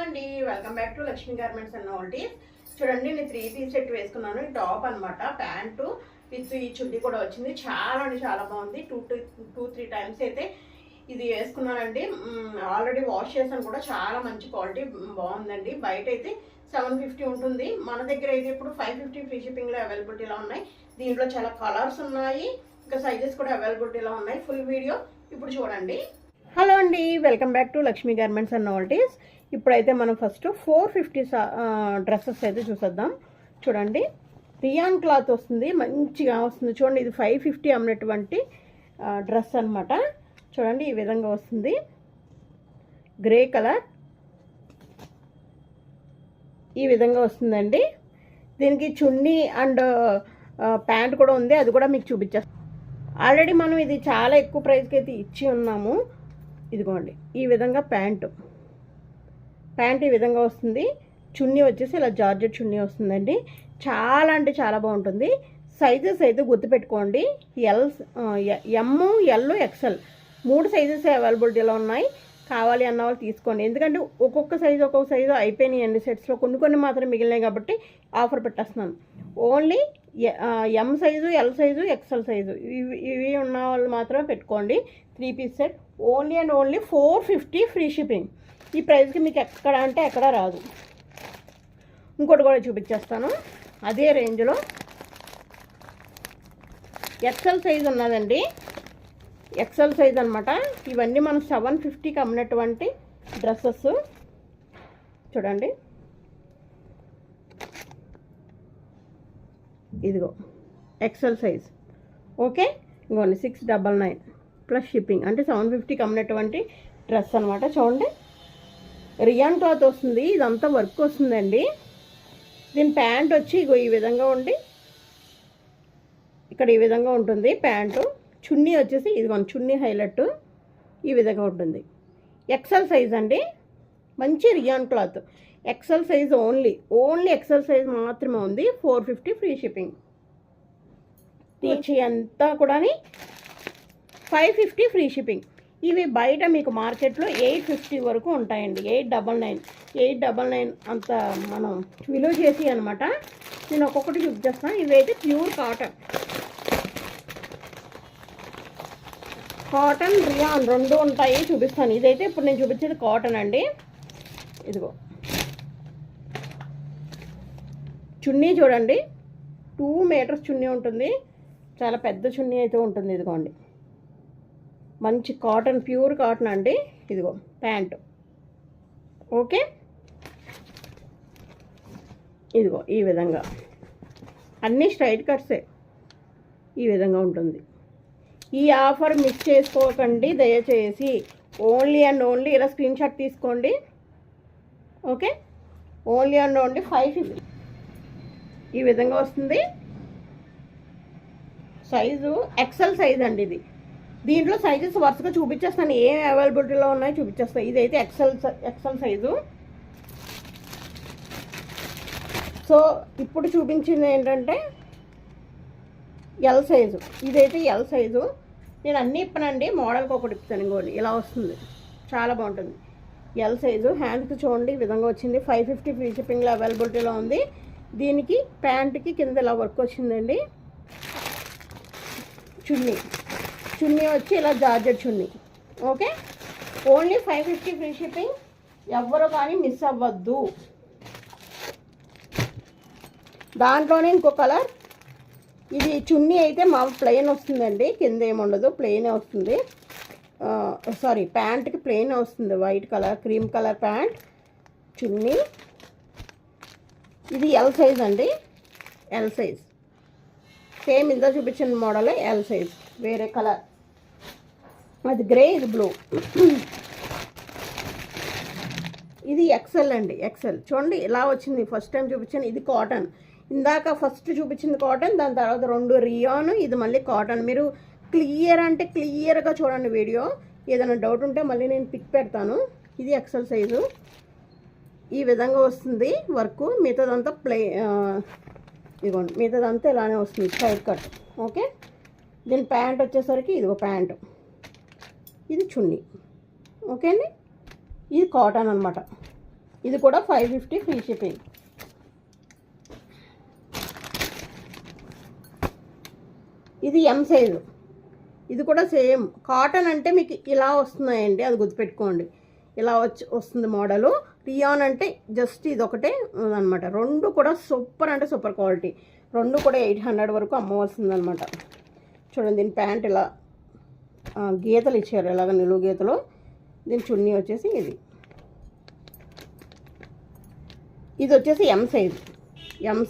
అండి, welcome back to Lakshmi garments and నోవల్టీస్. చూడండి, నేను 3 పీస్ సెట్ వేసుకున్నాను. టాప్ అనమాట, ప్యాంటు విత్ ఈ చుడ్డీ కూడా వచ్చింది. చాలా అంటే చాలా బాగుంది. 2-3 టైమ్స్ అయితే ఇది వేసుకున్నానండి. ఆల్రెడీ వాష్ చేసాను కూడా. చాలా మంచి క్వాలిటీ బాగుందండి. బయట అయితే 750 ఉంటుంది, మన దగ్గర అయితే ఇప్పుడు 550 ఫ్రీ షిప్పింగ్లో అవైలబిలిటీలో ఉన్నాయి. దీంట్లో చాలా కలర్స్ ఉన్నాయి, ఇంకా సైజెస్ కూడా అవైలబిలిటీలో ఉన్నాయి. ఫుల్ వీడియో ఇప్పుడు చూడండి. హలో అండి, welcome back to Lakshmi garments and నోవల్టీస్. ఇప్పుడైతే మనం ఫస్ట్ 450 డ్రెస్సెస్ అయితే చూసేద్దాం. చూడండి, రియాన్ క్లాత్ వస్తుంది, మంచిగా వస్తుంది. చూడండి, ఇది 550 అమ్మినటువంటి డ్రెస్ అనమాట. చూడండి, ఈ విధంగా వస్తుంది. గ్రే కలర్ ఈ విధంగా వస్తుందండి. దీనికి చున్నీ అండ్ ప్యాంట్ కూడా ఉంది, అది కూడా మీకు చూపించేస్తాను. ఆల్రెడీ మనం ఇది చాలా ఎక్కువ ప్రైస్కి అయితే ఇచ్చి ఉన్నాము. ఇదిగోండి, ఈ విధంగా ప్యాంట్ ఈ విధంగా వస్తుంది. చున్నీ వచ్చేసి ఇలా జార్జెట్ చున్నీ వస్తుందండి. చాలా అంటే చాలా బాగుంటుంది. సైజెస్ అయితే గుర్తుపెట్టుకోండి, ఎమ్, ఎల్, ఎక్సెల్ 3 సైజెస్ అవైలబిలిటీలో ఉన్నాయి. కావాలి అన్న వాళ్ళు తీసుకోండి, ఎందుకంటే ఒక్కొక్క సైజు అయిపోయినాయి అన్ని సెట్స్లో. కొన్ని మాత్రం మిగిలినాయి కాబట్టి ఆఫర్ పెట్టేస్తున్నాను. Only M size, L size, XL size ఇవి ఉన్న వాళ్ళు మాత్రమే పెట్టుకోండి. 3 piece set only and only 450 free shipping. ఈ ప్రైస్కి మీకు ఎక్కడ అంటే ఎక్కడ రాదు. ఇంకోటి కూడా చూపించేస్తాను అదే రేంజ్లో. ఎక్సెల్ సైజు ఉన్నదండి, ఎక్సెల్ సైజ్ అనమాట. ఇవన్నీ మనం 750కి అమ్మినటువంటి డ్రెస్సెస్. చూడండి, ఇదిగో ఎక్సెల్ సైజ్. ఓకే, ఇంకోండి 699 ప్లస్ షిప్పింగ్, అంటే 750కి అమ్మినటువంటి డ్రెస్ అనమాట. చూడండి, రియాన్ క్లాత్ వస్తుంది, ఇదంతా వర్క్ వస్తుందండి. దీని ప్యాంట్ వచ్చి ఇగో ఈ విధంగా ఉండి ఇక్కడ ఈ విధంగా ఉంటుంది ప్యాంటు. చున్నీ వచ్చేసి ఇదిగోండి, చున్నీ హైలైట్ ఈ విధంగా ఉంటుంది. ఎక్సెల్ సైజ్ అండి, మంచి rayon cloth. XL size only XL size మాత్రమే ఉంది. 450 ఫ్రీ షిప్పింగ్. తీర్చి అంతా కూడా 550 ఫ్రీ షిప్పింగ్. ఇవి బయట మీకు మార్కెట్లో 850 వరకు ఉంటాయండి. 899 అంత మనం విలువ చేసి అనమాట. నేను ఒక్కొక్కటి చూపించేస్తాను. ఇవైతే ప్యూర్ కాటన్ రియాన్ 2 ఉంటాయి, చూపిస్తాను. ఇదైతే ఇప్పుడు నేను చూపించేది కాటన్ అండి. ఇదిగో చున్నీ చూడండి, 2 మీటర్స్ చున్నీ ఉంటుంది. చాలా పెద్ద చున్నీ అయితే ఉంటుంది. ఇదిగోండి, మంచి కాటన్, ప్యూర్ కాటన్ అండి. ఇదిగో ప్యాంటు. ఓకే, ఇదిగో ఈ విధంగా అన్నీ స్ట్రైట్ కట్సే ఈ విధంగా ఉంటుంది. ఈ ఆఫర్ మిస్ చేసుకోకండి దయచేసి. ఓన్లీ అండ్ ఓన్లీ ఇలా స్క్రీన్ షాట్ తీసుకోండి. ఓకే, ఓన్లీ అండ్ ఓన్లీ 550 ఈ విధంగా వస్తుంది. సైజు ఎక్సెల్ సైజ్ అండి ఇది. దీంట్లో సైజెస్ వరుసగా చూపించేస్తాను, ఏం అవైలబిలిటీలో ఉన్నాయో చూపించేస్తాను. ఇదైతే ఎక్సెల్ సైజు. సో ఇప్పుడు చూపించింది ఏంటంటే ఎల్ సైజు. ఇదైతే ఎల్ సైజు. నేను అన్నీ ఇప్పనండి, మోడల్కి ఒకటి ఇప్పుతాను. ఇంకోటి ఇలా వస్తుంది, చాలా బాగుంటుంది. L size. హ్యాండ్స్కి చూడండి ఈ విధంగా వచ్చింది. 550 ఫ్రీ షిప్పింగ్లో అవైలబిలిటీలో ఉంది. దీనికి ప్యాంట్కి కింద ఇలా వర్క్ వచ్చిందండి. చున్నీ వచ్చి ఇలా జార్జెట్ చున్నీ. Okay, only 550 free shipping. ఎవ్వరూ కానీ మిస్ అవ్వద్దు. దాంట్లోనే ఇంకో కలర్. ఇది చున్నీ అయితే మా ప్లెయిన్ వస్తుందండి, కింద ఏముండదు, ప్లెయినే వస్తుంది. సారీ, ప్యాంట్కి ప్లెయిన్ వస్తుంది. White colour, cream colour pant, చున్నీ. ఇది ఎల్ సైజ్ అండి, ఎల్ సైజ్. సేమ్ ఇందా చూపించిన మోడలే, ఎల్ సైజ్. వేరే కలర్, అది గ్రే, ఇది బ్లూ. ఇది ఎక్సెల్ అండి, ఎక్సెల్. చూడండి ఇలా వచ్చింది. ఫస్ట్ టైం చూపించాను. ఇది కాటన్. ఇందాక ఫస్ట్ చూపించింది కాటన్, దాని తర్వాత 2 రియాన్, ఇది మళ్ళీ కాటన్. మీరు క్లియర్ అంటే క్లియర్గా చూడండి వీడియో. ఏదైనా డౌట్ ఉంటే మళ్ళీ నేను పిక్ పెడతాను. ఇది ఎక్సెల్ సైజు. ఈ విధంగా వస్తుంది వర్క్. మిగతాదంతా ఇదిగోండి, మిగతాదంతా ఇలానే వస్తుంది, సైడ్ కట్. ఓకే, దీని ప్యాంట్ వచ్చేసరికి ఇదిగో ప్యాంటు, ఇది చున్నీ. ఓకే అండి, ఇది కాటన్ అనమాట. ఇది కూడా 550 ఫ్రీ షిప్పింగ్. ఇది ఎం సైజు. ఇది కూడా సేమ్ కాటన్ అంటే మీకు ఇలా వస్తున్నాయండి, అది గుర్తుపెట్టుకోండి. ఇలా వస్తుంది మోడలు. రియాన్ అంటే జస్ట్ ఇది ఒకటే అనమాట. రెండు కూడా సూపర్ అంటే సూపర్ క్వాలిటీ. రెండు కూడా 800 వరకు అమ్మవలసిందనమాట. చూడండి, దీని ప్యాంట్ ఇలా గీతలు ఇచ్చారు, ఇలాగ నిలువు గీతలు. దీని చున్నీ వచ్చేసి ఇది వచ్చేసి ఎం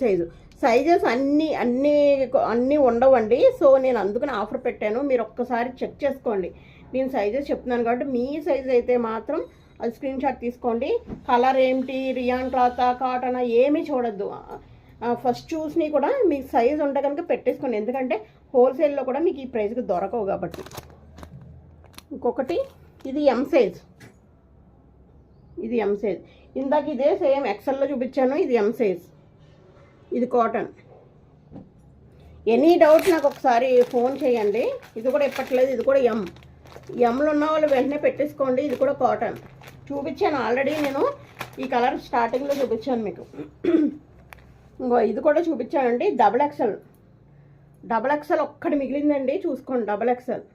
సైజు. సైజెస్ అన్నీ ఉండవండి. సో నేను అందుకని ఆఫర్ పెట్టాను. మీరు ఒక్కసారి చెక్ చేసుకోండి. నేను సైజెస్ చెప్తున్నాను కాబట్టి మీ సైజ్ అయితే మాత్రం అది స్క్రీన్ షాట్ తీసుకోండి. కలర్ ఏంటి, రియాన్ క్లాత్, కాటన్ ఏమీ చూడొద్దు. ఫస్ట్ చూసి కూడా మీకు సైజ్ ఉంటే కనుక పెట్టేసుకోండి. ఎందుకంటే హోల్సేల్లో కూడా మీకు ఈ ప్రైస్కి దొరకవు కాబట్టి. ఇంకొకటి ఇది ఎం సైజ్. ఇందాక ఇదే సేమ్ ఎక్సెల్లో చూపించాను. ఇది ఎం సైజ్. ఇది కాటన్. ఎనీ డౌట్ నాకు ఒకసారి ఫోన్ చేయండి. ఇది కూడా ఇప్పట్లేదు. ఇది కూడా ఎంలో ఉన్న వాళ్ళు వెంటనే పెట్టేసుకోండి. ఇది కూడా కాటన్ చూపించాను ఆల్రెడీ. నేను ఈ కలర్ స్టార్టింగ్లో చూపించాను మీకు. ఇంకో ఇది కూడా చూపించానండి. డబుల్ ఎక్సెల్ ఒక్కటి మిగిలిందండి, చూసుకోండి. Double XL.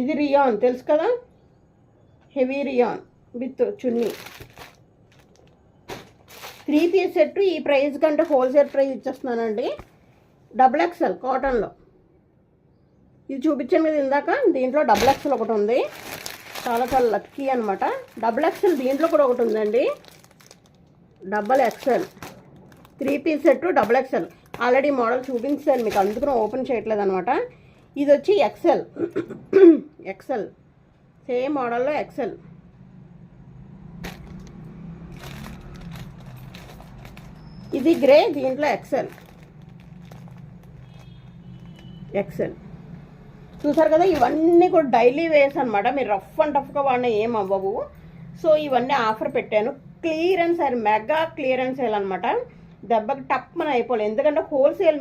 ఇది రియాన్ తెలుసు కదా, heavy rayon with chunni. 3 piece set ఈ ప్రైస్ కంటే హోల్సేల్ ప్రైస్ ఇచ్చేస్తున్నానండి. డబుల్ ఎక్సెల్ కాటన్లో. ఇది చూపించాను కదా ఇందాక, దీంట్లో డబుల్ ఎక్సెల్ ఒకటి ఉంది. చాలా చాలా లక్కీ అనమాట. డబుల్ ఎక్సెల్ దీంట్లో కూడా ఒకటి ఉందండి. Double XL 3 piece set double XL. Already model చూపించాను మీకు, అందుకని ఓపెన్ చేయట్లేదు అనమాట. ఇది వచ్చి ఎక్సెల్ సేమ్ మోడల్లో ఎక్సెల్. ఇది గ్రే, దీంట్లో ఎక్సెల్. చూసారు కదా, ఇవన్నీ కూడా డైలీ వేస్ అనమాట. మీరు రఫ్ అండ్ టఫ్గా వాడినా ఏం అవ్వవు. సో ఇవన్నీ ఆఫర్ పెట్టాను. మెగా క్లియరెన్స్ సేల్ అనమాట. దెబ్బకి టప్మని అయిపోలేదు. ఎందుకంటే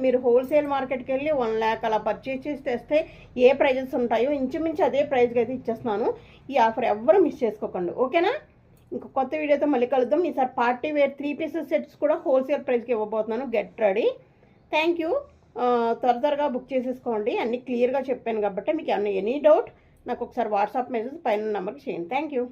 మీరు హోల్సేల్ మార్కెట్కి వెళ్ళి 1 lakh అలా పర్చేస్ చేసి తెస్తే ఏ ప్రైజెస్ ఉంటాయో ఇంచుమించు అదే ప్రైస్కి అయితే ఇచ్చేస్తున్నాను. ఈ ఆఫర్ ఎవ్వరూ మిస్ చేసుకోకండి, ఓకేనా? ఇంకో కొత్త వీడియోతో మళ్ళీ కలుద్దాం. ఈసారి పార్టీ వేర్ 3 పీసెస్ సెట్స్ కూడా హోల్సేల్ ప్రైస్కి ఇవ్వబోతున్నాను. Get ready. Thank you. త్వరగా బుక్ చేసేసుకోండి. అన్నీ క్లియర్గా చెప్పాను కాబట్టి మీకు ఎనీ డౌట్ నాకు ఒకసారి వాట్సాప్ మెసేజ్ పైన నెంబర్కి చేయండి. Thank you.